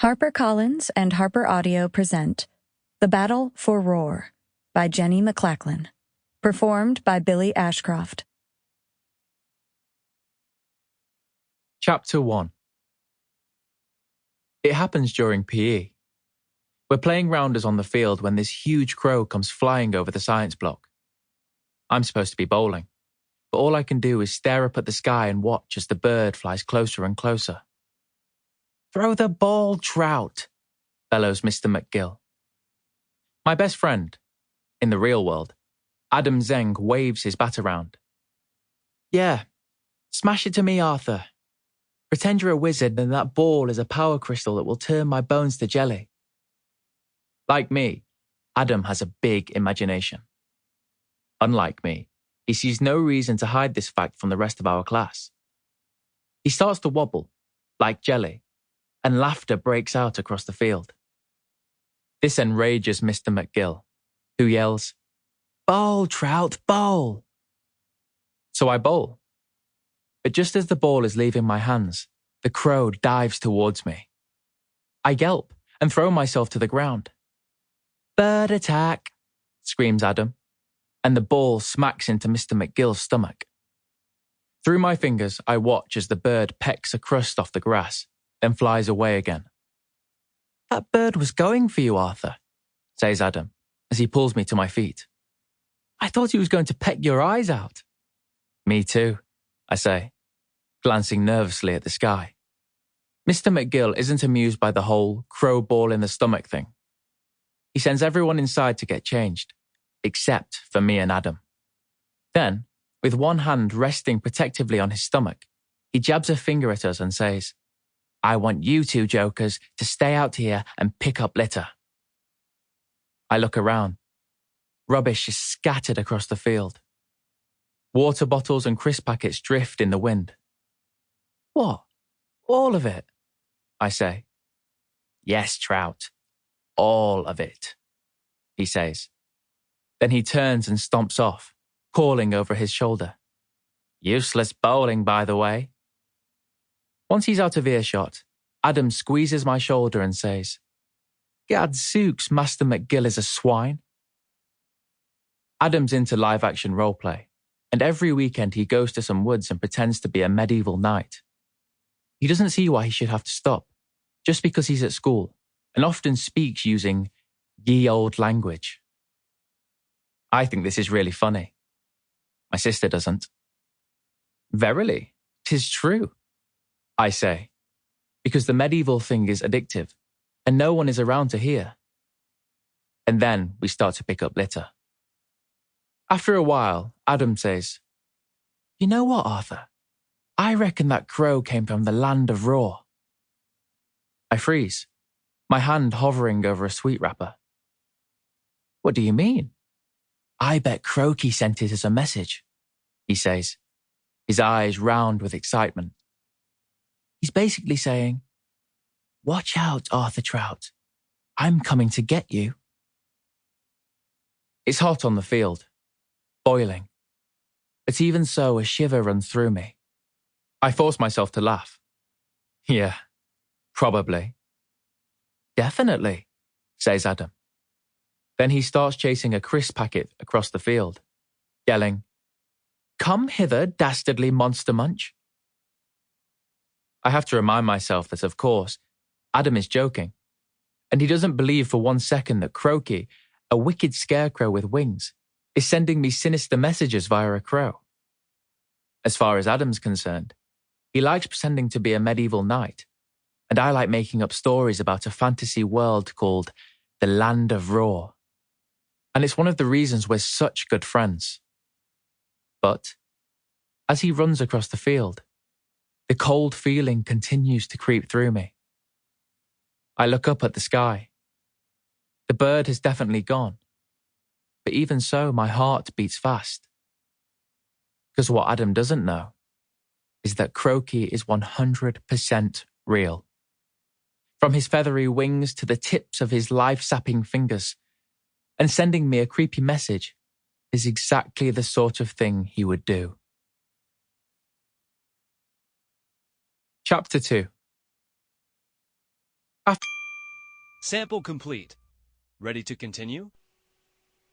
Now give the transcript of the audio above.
HarperCollins and Harper Audio present The Battle for Roar by Jenny Mclachlan, performed by Billy Ashcroft. Chapter 1. It happens during PE. We're playing rounders on the field when this huge crow comes flying over the science block. I'm supposed to be bowling, but all I can do is stare up at the sky and watch as the bird flies closer and closer. "Throw the ball, Trout," bellows Mr. McGill. My best friend, in the real world, Adam Zeng, waves his bat around. "Yeah, smash it to me, Arthur. Pretend you're a wizard and that ball is a power crystal that will turn my bones to jelly." Like me, Adam has a big imagination. Unlike me, he sees no reason to hide this fact from the rest of our class. He starts to wobble, like jelly, and laughter breaks out across the field. This enrages Mr. McGill, who yells, "Bowl, Trout, bowl!" So I bowl. But just as the ball is leaving my hands, the crow dives towards me. I yelp and throw myself to the ground. "Bird attack!" screams Adam, and the ball smacks into Mr. McGill's stomach. Through my fingers, I watch as the bird pecks a crust off the grass, then flies away again. "That bird was going for you, Arthur," says Adam, as he pulls me to my feet. "I thought he was going to peck your eyes out." "Me too," I say, glancing nervously at the sky. Mr. McGill isn't amused by the whole crow ball in the stomach thing. He sends everyone inside to get changed, except for me and Adam. Then, with one hand resting protectively on his stomach, he jabs a finger at us and says, "I want you two jokers to stay out here and pick up litter." I look around. Rubbish is scattered across the field. Water bottles and crisp packets drift in the wind. "What? All of it?" I say. "Yes, Trout. All of it," he says. Then he turns and stomps off, calling over his shoulder. "Useless bowling, by the way." Once he's out of earshot, Adam squeezes my shoulder and says, "Gadzooks, Master McGill is a swine." Adam's into live-action roleplay, and every weekend he goes to some woods and pretends to be a medieval knight. He doesn't see why he should have to stop, just because he's at school, and often speaks using ye old language. I think this is really funny. My sister doesn't. "Verily, 'tis true," I say, because the medieval thing is addictive, and no one is around to hear. And then we start to pick up litter. After a while, Adam says, "You know what, Arthur? I reckon that crow came from the land of Roar." I freeze, my hand hovering over a sweet wrapper. "What do you mean?" "I bet Croaky sent it as a message," he says, his eyes round with excitement. He's basically saying, "Watch out, Arthur Trout. I'm coming to get you." It's hot on the field, boiling. But even so, a shiver runs through me. I force myself to laugh. "Yeah, probably." "Definitely," says Adam. Then he starts chasing a crisp packet across the field, yelling, "Come hither, dastardly monster munch." I have to remind myself that, of course, Adam is joking, and he doesn't believe for 1 second that Croaky, a wicked scarecrow with wings, is sending me sinister messages via a crow. As far as Adam's concerned, he likes pretending to be a medieval knight, and I like making up stories about a fantasy world called the Land of Roar. And it's one of the reasons we're such good friends. But, as he runs across the field, the cold feeling continues to creep through me. I look up at the sky. The bird has definitely gone. But even so, my heart beats fast. Because what Adam doesn't know is that Croaky is 100% real. From his feathery wings to the tips of his life-sapping fingers, and sending me a creepy message is exactly the sort of thing he would do. Chapter 2. After Sample complete. Ready to continue?